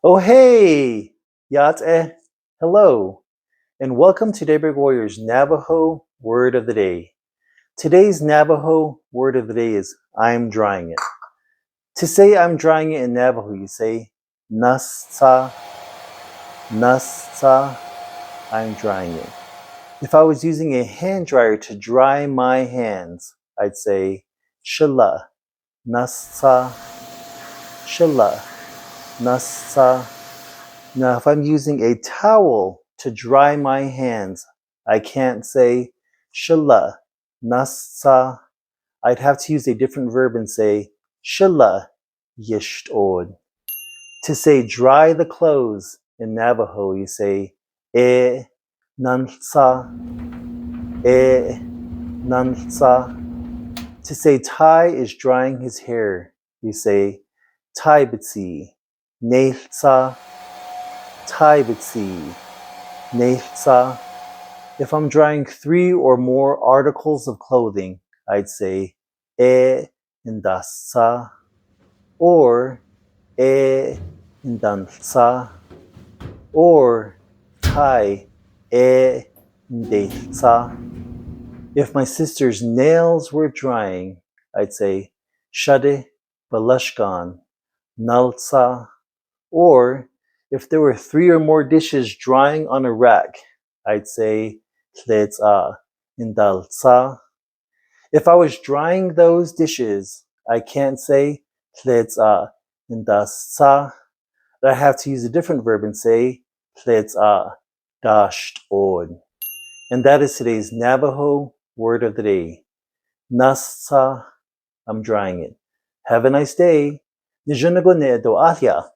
Oh hey, Yate, hello, and welcome to Daybreak Warriors Navajo Word of the Day. Today's Navajo Word of the Day is I'm drying it. To say I'm drying it in Navajo, you say Nástsááh, Nástsááh, I'm drying it. If I was using a hand dryer to dry my hands, I'd say Shala, Nástsááh, Shala, Nástsááh. Now, if I'm using a towel to dry my hands, I can't say Shala, Nástsááh. I'd have to use a different verb and say Shala, Yishtod. To say dry the clothes in Navajo, you say Nástsááh, Nástsááh. To say Ty is drying his hair, you say Taibitsi, Nástsááh, Taibitsi, Nástsááh. If I'm drying 3 or more articles of clothing, I'd say Nástsááh or Nástsááh or Tai Nástsááh. If my sister's nails were drying, I'd say Shade Balashkan Nástsááh. Or if there were 3 or more dishes drying on a rack, I'd say Nástsááh Nástsááh. If I was drying those dishes, I can't say Nástsááh Nástsááh. I have to use a different verb and say Nástsááh Dashtod. And that is today's Navajo Word of the Day. Nástsááh, I'm drying it. Have a nice day. Nijunago ne do ahya.